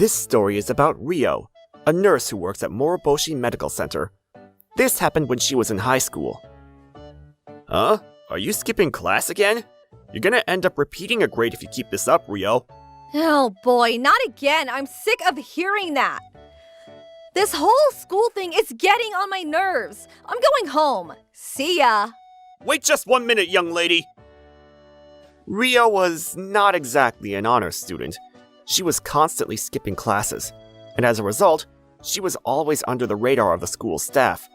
This story is about Rio, a nurse who works at Moroboshi Medical Center. This happened when she was in high school. Huh? Are you skipping class again? You're gonna end up repeating a grade if you keep this up, Rio. Oh boy, not again. I'm sick of hearing that. This whole school thing is getting on my nerves. I'm going home. See ya. Wait just 1 minute, young lady. Rio was not exactly an honor student. She was constantly skipping classes, and as a result, she was always under the radar of the school staff.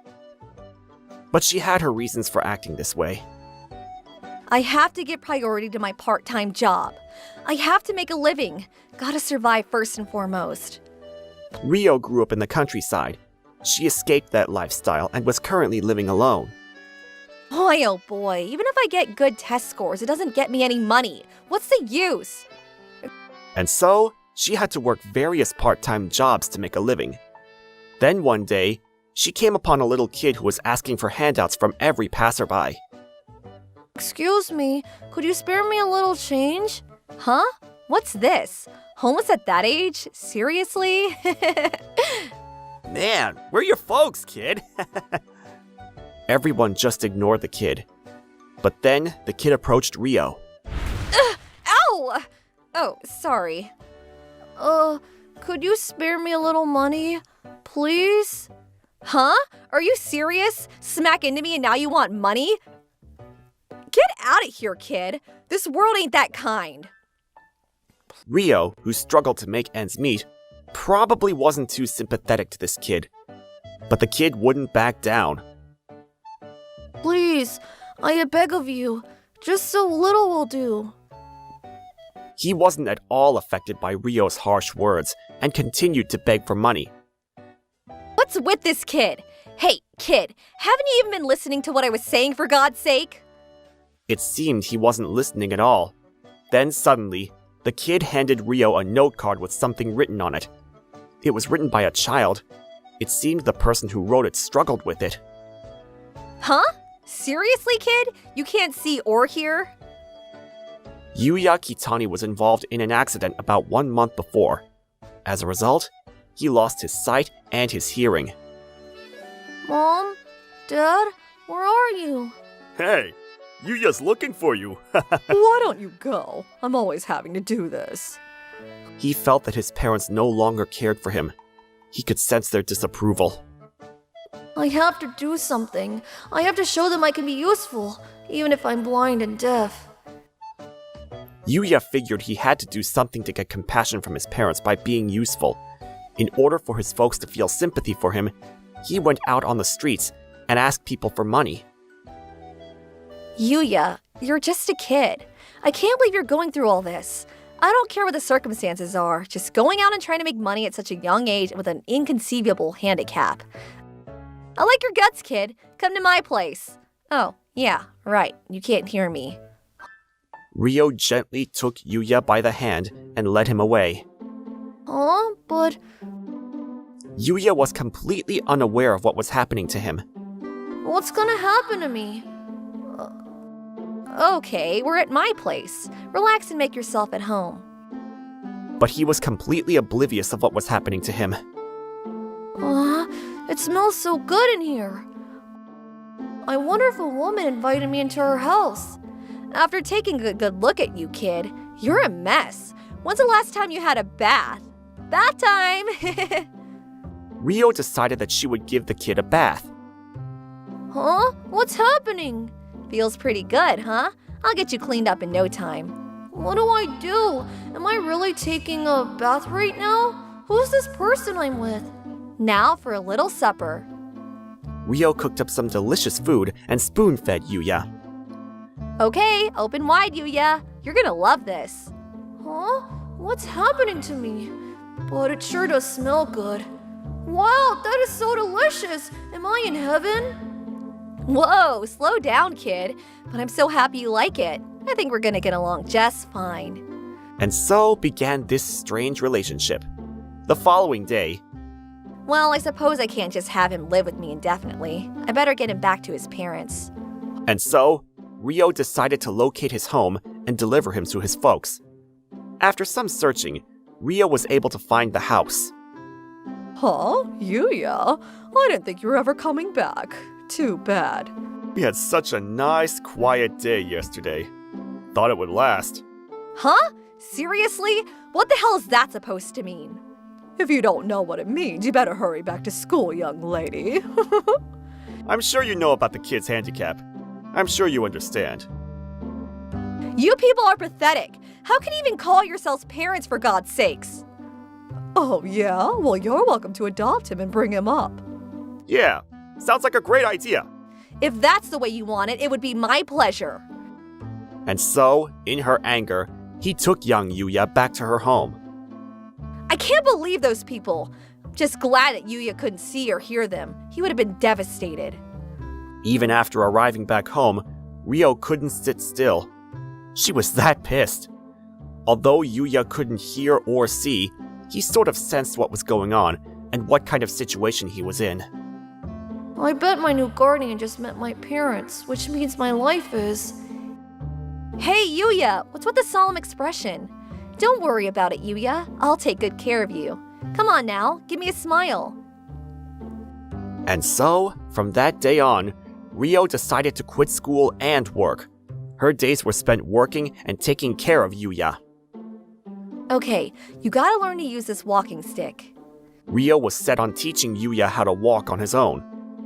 But she had her reasons for acting this way. I have to give priority to my part-time job. I have to make a living. Gotta survive first and foremost. Rio grew up in the countryside. She escaped that lifestyle and was currently living alone. Boy, oh boy, even if I get good test scores, it doesn't get me any money. What's the use? And so, she had to work various part-time jobs to make a living. Then one day, she came upon a little kid who was asking for handouts from every passerby. Excuse me, could you spare me a little change? Huh? What's this? Homeless at that age? Seriously? Man, where are your folks, kid? Everyone just ignored the kid. But then, the kid approached Rio. Ow! Oh, sorry. Could you spare me a little money? Please? Huh? Are you serious? Smack into me and now you want money? Get out of here, kid. This world ain't that kind. Rio, who struggled to make ends meet, probably wasn't too sympathetic to this kid. But the kid wouldn't back down. Please, I beg of you. Just so little will do. He wasn't at all affected by Rio's harsh words and continued to beg for money. What's with this kid? Hey, kid, haven't you even been listening to what I was saying, for God's sake? It seemed he wasn't listening at all. Then suddenly, the kid handed Rio a note card with something written on it. It was written by a child. It seemed the person who wrote it struggled with it. Huh? Seriously, kid? You can't see or hear? Yuya Kitani was involved in an accident about 1 month before. As a result, he lost his sight and his hearing. Mom? Dad? Where are you? Hey, Yuya's looking for you. Why don't you go? I'm always having to do this. He felt that his parents no longer cared for him. He could sense their disapproval. I have to do something. I have to show them I can be useful, even if I'm blind and deaf. Yuya figured he had to do something to get compassion from his parents by being useful. In order for his folks to feel sympathy for him, he went out on the streets and asked people for money. Yuya, you're just a kid. I can't believe you're going through all this. I don't care what the circumstances are, just going out and trying to make money at such a young age with an inconceivable handicap. I like your guts, kid. Come to my place. Oh, yeah, right. You can't hear me. Rio gently took Yuya by the hand and led him away. Huh? But... Yuya was completely unaware of what was happening to him. What's gonna happen to me? Okay, we're at my place. Relax and make yourself at home. But he was completely oblivious of what was happening to him. It smells so good in here. I wonder if a woman invited me into her house. After taking a good look at you, kid, you're a mess. When's the last time you had a bath? Bath time! Rio decided that she would give the kid a bath. Huh? What's happening? Feels pretty good, huh? I'll get you cleaned up in no time. What do I do? Am I really taking a bath right now? Who's this person I'm with? Now for a little supper. Rio cooked up some delicious food and spoon-fed Yuya. Okay, open wide, Yuya. You're gonna love this. Huh? What's happening to me? But it sure does smell good. Wow, that is so delicious. Am I in heaven? Whoa, slow down, kid. But I'm so happy you like it. I think we're gonna get along just fine. And so began this strange relationship. The following day... Well, I suppose I can't just have him live with me indefinitely. I better get him back to his parents. And so, Rio decided to locate his home and deliver him to his folks. After some searching, Rio was able to find the house. Huh? Yuya? I didn't think you were ever coming back. Too bad. We had such a nice, quiet day yesterday. Thought it would last. Huh? Seriously? What the hell is that supposed to mean? If you don't know what it means, you better hurry back to school, young lady. I'm sure you know about the kid's handicap. I'm sure you understand. You people are pathetic. How can you even call yourselves parents, for God's sakes? Oh, yeah? Well, you're welcome to adopt him and bring him up. Yeah, sounds like a great idea. If that's the way you want it, it would be my pleasure. And so, in her anger, he took young Yuya back to her home. I can't believe those people. Just glad that Yuya couldn't see or hear them. He would have been devastated. Even after arriving back home, Rio couldn't sit still. She was that pissed. Although Yuya couldn't hear or see, he sort of sensed what was going on and what kind of situation he was in. I bet my new guardian just met my parents, which means my life is... Hey, Yuya, what's with the solemn expression? Don't worry about it, Yuya. I'll take good care of you. Come on now, give me a smile. And so, from that day on, Rio decided to quit school and work. Her days were spent working and taking care of Yuya. Okay, you gotta learn to use this walking stick. Rio was set on teaching Yuya how to walk on his own.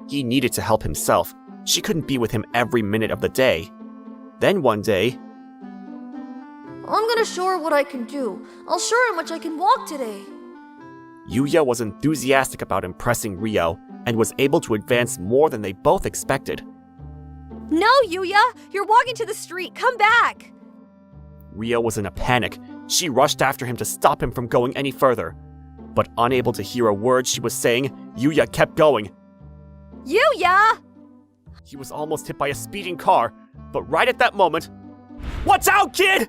He needed to help himself. She couldn't be with him every minute of the day. Then one day, I'm gonna show her what I can do. I'll show her how much I can walk today. Yuya was enthusiastic about impressing Rio and was able to advance more than they both expected. No, Yuya! You're walking to the street. Come back! Rio was in a panic. She rushed after him to stop him from going any further. But unable to hear a word she was saying, Yuya kept going. Yuya! He was almost hit by a speeding car, but right at that moment, "Watch out, kid!"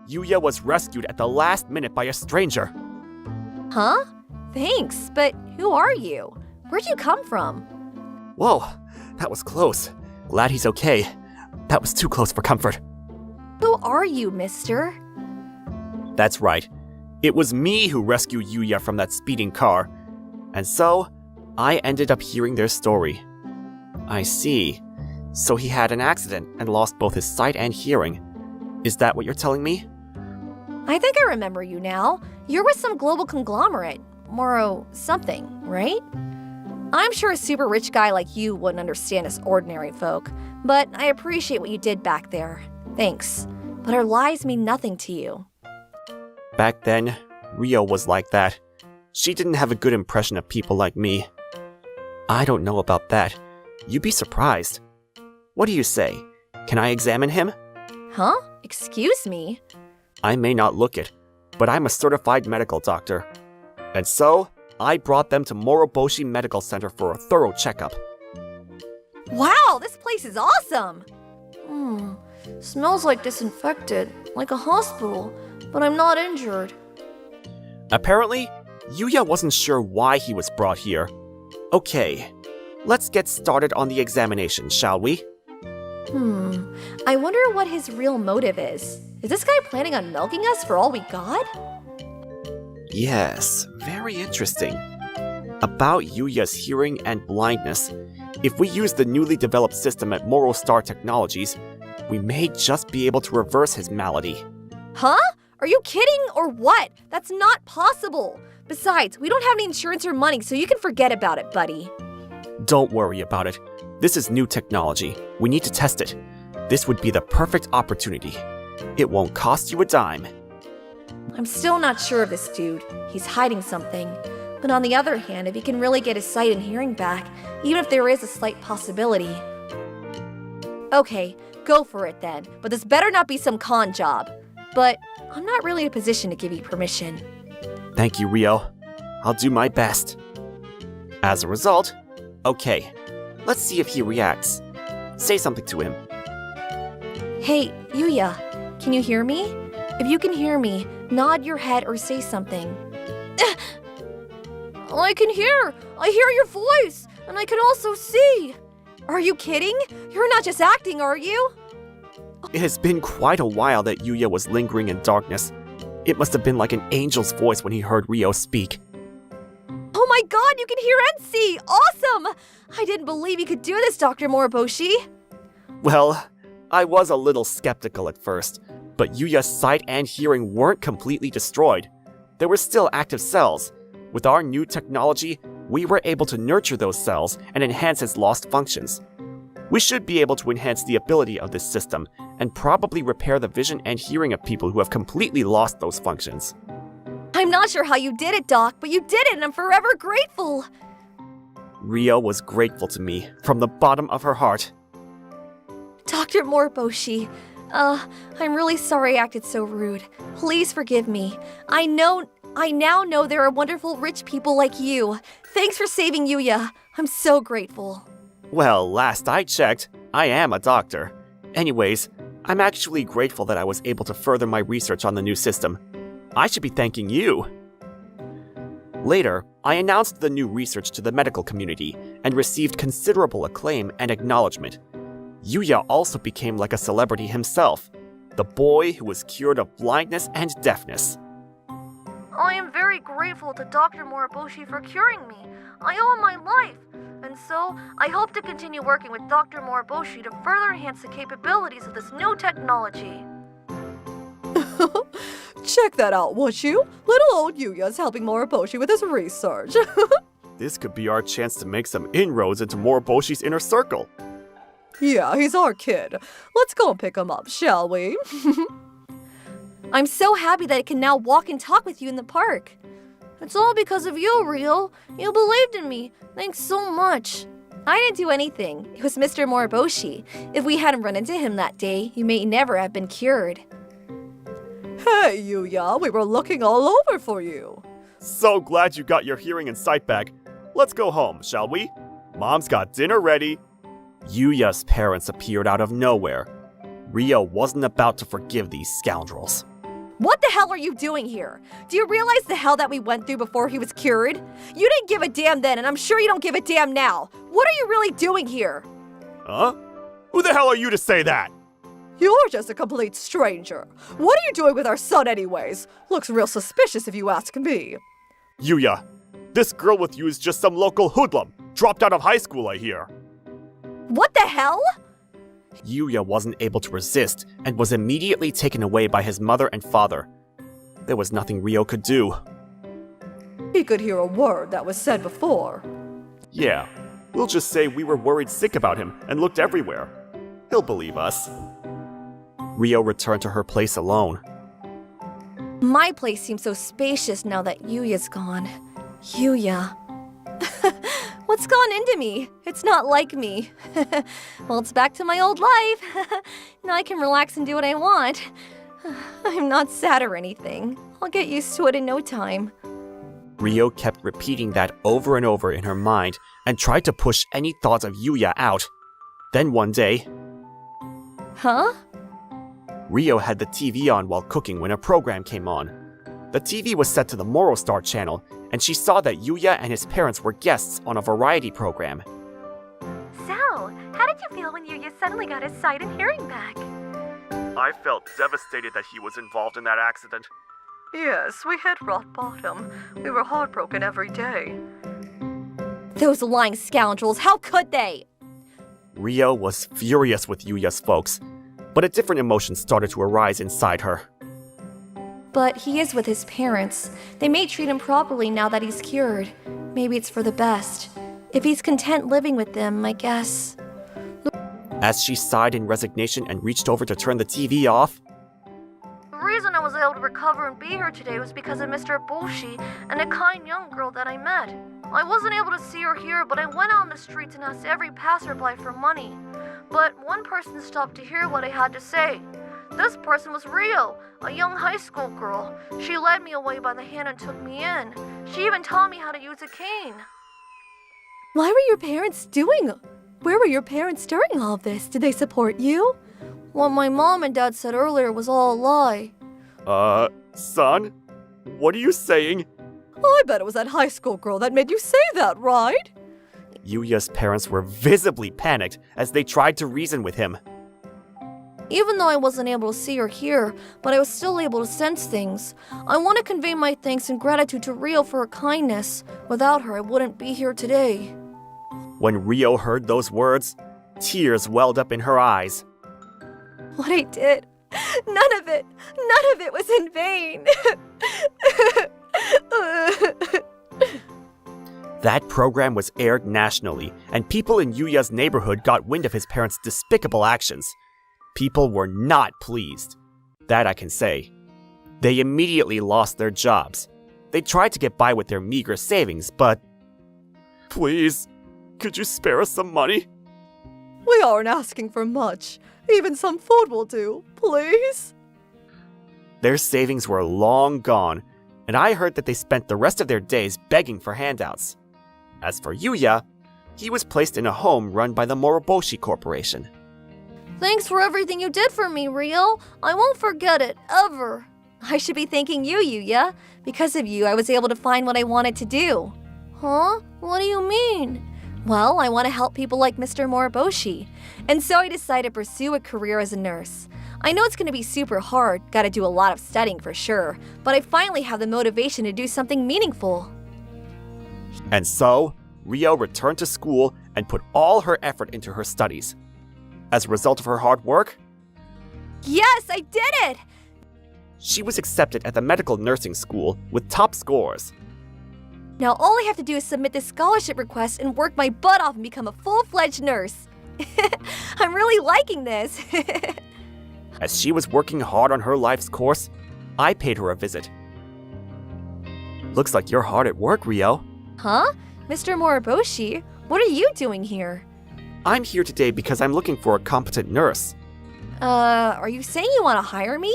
Yuya was rescued at the last minute by a stranger. Huh? Thanks, but who are you? Where'd you come from? Whoa, that was close. Glad he's okay. That was too close for comfort. Who are you, mister? That's right. It was me who rescued Yuya from that speeding car. And so, I ended up hearing their story. I see. So he had an accident and lost both his sight and hearing. Is that what you're telling me? I think I remember you now. You're with some global conglomerate. Moro something, right? I'm sure a super rich guy like you wouldn't understand us ordinary folk, but I appreciate what you did back there. Thanks. But our lives mean nothing to you. Back then, Rio was like that. She didn't have a good impression of people like me. I don't know about that. You'd be surprised. What do you say? Can I examine him? Huh? Excuse me? I may not look it, but I'm a certified medical doctor. And so, I brought them to Moroboshi Medical Center for a thorough checkup. Wow, this place is awesome! Smells like disinfected, like a hospital, but I'm not injured. Apparently, Yuya wasn't sure why he was brought here. Okay, let's get started on the examination, shall we? I wonder what his real motive is. Is this guy planning on milking us for all we got? Yes, very interesting. About Yuya's hearing and blindness, if we use the newly developed system at Morostar Technologies, we may just be able to reverse his malady. Huh? Are you kidding or what? That's not possible. Besides, we don't have any insurance or money, so you can forget about it, buddy. Don't worry about it. This is new technology. We need to test it. This would be the perfect opportunity. It won't cost you a dime. I'm still not sure of this dude. He's hiding something. But on the other hand, if he can really get his sight and hearing back, even if there is a slight possibility. Okay, go for it then. But this better not be some con job. But I'm not really in a position to give you permission. Thank you, Rio. I'll do my best. As a result, okay, let's see if he reacts. Say something to him. Hey, Yuya, can you hear me? If you can hear me, nod your head or say something. I can hear! I hear your voice! And I can also see! Are you kidding? You're not just acting, are you? It has been quite a while that Yuya was lingering in darkness. It must have been like an angel's voice when he heard Ryo speak. Oh my god, you can hear and see! Awesome! I didn't believe you could do this, Dr. Moriboshi. Well, I was a little skeptical at first, but Yuya's sight and hearing weren't completely destroyed. There were still active cells. With our new technology, we were able to nurture those cells and enhance its lost functions. We should be able to enhance the ability of this system and probably repair the vision and hearing of people who have completely lost those functions. I'm not sure how you did it, Doc, but you did it and I'm forever grateful. Ryo was grateful to me from the bottom of her heart. Dr. Moriboshi, I'm really sorry I acted so rude. Please forgive me. I now know there are wonderful rich people like you. Thanks for saving Yuya. I'm so grateful. Well, last I checked, I am a doctor. Anyways, I'm actually grateful that I was able to further my research on the new system. I should be thanking you. Later, I announced the new research to the medical community and received considerable acclaim and acknowledgement. Yuya also became like a celebrity himself, the boy who was cured of blindness and deafness. I am very grateful to Dr. Moriboshi for curing me. I owe him my life. And so, I hope to continue working with Dr. Moriboshi to further enhance the capabilities of this new technology. Check that out, would you? Little old Yuya's helping Moriboshi with his research. This could be our chance to make some inroads into Moriboshi's inner circle. Yeah, he's our kid. Let's go and pick him up, shall we? I'm so happy that I can now walk and talk with you in the park. It's all because of you, Ryo. You believed in me. Thanks so much. I didn't do anything. It was Mr. Moriboshi. If we hadn't run into him that day, you may never have been cured. Hey, Yuya, we were looking all over for you. So glad you got your hearing and sight back. Let's go home, shall we? Mom's got dinner ready. Yuya's parents appeared out of nowhere. Ryo wasn't about to forgive these scoundrels. What the hell are you doing here? Do you realize the hell that we went through before he was cured? You didn't give a damn then, and I'm sure you don't give a damn now. What are you really doing here? Huh? Who the hell are you to say that? You're just a complete stranger. What are you doing with our son anyways? Looks real suspicious if you ask me. Yuya, this girl with you is just some local hoodlum. Dropped out of high school, I hear. What the hell? Yuya wasn't able to resist and was immediately taken away by his mother and father. There was nothing Ryo could do. He could hear a word that was said before. Yeah, we'll just say we were worried sick about him and looked everywhere. He'll believe us. Ryo returned to her place alone. My place seems so spacious now that Yuya's gone. Yuya. What's gone into me? It's not like me. Well, it's back to my old life. Now I can relax and do what I want. I'm not sad or anything. I'll get used to it in no time. Ryo kept repeating that over and over in her mind and tried to push any thoughts of Yuya out. Then one day, Huh? Ryo had the TV on while cooking when a program came on. The TV was set to the Morostar channel, and she saw that Yuya and his parents were guests on a variety program. So, how did you feel when Yuya suddenly got his sight and hearing back? I felt devastated that he was involved in that accident. Yes, we hit rock bottom. We were heartbroken every day. Those lying scoundrels, how could they? Ryo was furious with Yuya's folks, but a different emotion started to arise inside her. But he is with his parents. They may treat him properly now that he's cured. Maybe it's for the best. If he's content living with them, I guess. As she sighed in resignation and reached over to turn the TV off, The reason I was able to recover and be here today was because of Mr. Boshi and a kind young girl that I met. I wasn't able to see or hear, but I went out on the streets and asked every passerby for money. But one person stopped to hear what I had to say. This person was Ryo, a young high school girl. She led me away by the hand and took me in. She even taught me how to use a cane. Why were your parents doing? Where were your parents during all of this? Did they support you? What my mom and dad said earlier was all a lie. Son? What are you saying? I bet it was that high school girl that made you say that, right? Yuya's parents were visibly panicked as they tried to reason with him. Even though I wasn't able to see or hear, but I was still able to sense things. I want to convey my thanks and gratitude to Rio for her kindness. Without her, I wouldn't be here today. When Rio heard those words, tears welled up in her eyes. What I did, none of it was in vain. That program was aired nationally, and people in Yuya's neighborhood got wind of his parents' despicable actions. People were not pleased. That I can say. They immediately lost their jobs. They tried to get by with their meager savings, but... Please, could you spare us some money? We aren't asking for much. Even some food will do, please. Their savings were long gone, and I heard that they spent the rest of their days begging for handouts. As for Yuya, he was placed in a home run by the Moroboshi Corporation. Thanks for everything you did for me, Rio. I won't forget it, ever. I should be thanking you, Yuya. Because of you, I was able to find what I wanted to do. Huh? What do you mean? Well, I want to help people like Mr. Moroboshi. And so I decided to pursue a career as a nurse. I know it's going to be super hard, gotta do a lot of studying for sure, but I finally have the motivation to do something meaningful. And so, Rio returned to school and put all her effort into her studies. As a result of her hard work, Yes, I did it! she was accepted at the medical nursing school with top scores. Now all I have to do is submit the scholarship request and work my butt off and become a full-fledged nurse. I'm really liking this. As she was working hard on her life's course, I paid her a visit. Looks like you're hard at work, Rio. Huh? Mr. Moroboshi, what are you doing here? I'm here today because I'm looking for a competent nurse. Are you saying you want to hire me?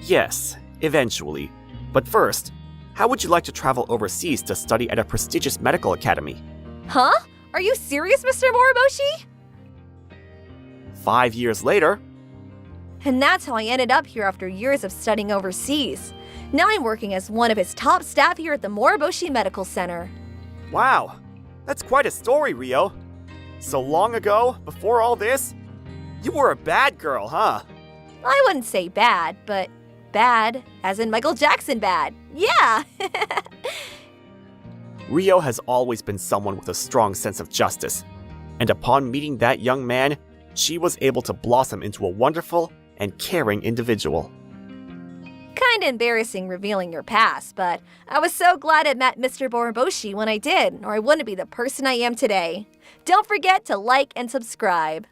Yes, eventually. But first, how would you like to travel overseas to study at a prestigious medical academy? Huh? Are you serious, Mr. Moroboshi? 5 years later, And that's how I ended up here after years of studying overseas. Now I'm working as one of his top staff here at the Moroboshi Medical Center. wow, that's quite a story, Rio. So long ago, before all this, you were a bad girl, huh? I wouldn't say bad, but bad, as in Michael Jackson bad. Yeah! Rio has always been someone with a strong sense of justice, and upon meeting that young man, she was able to blossom into a wonderful and caring individual. Kinda embarrassing revealing your past, but I was so glad I met Mr. Moroboshi when I did, or I wouldn't be the person I am today. Don't forget to like and subscribe.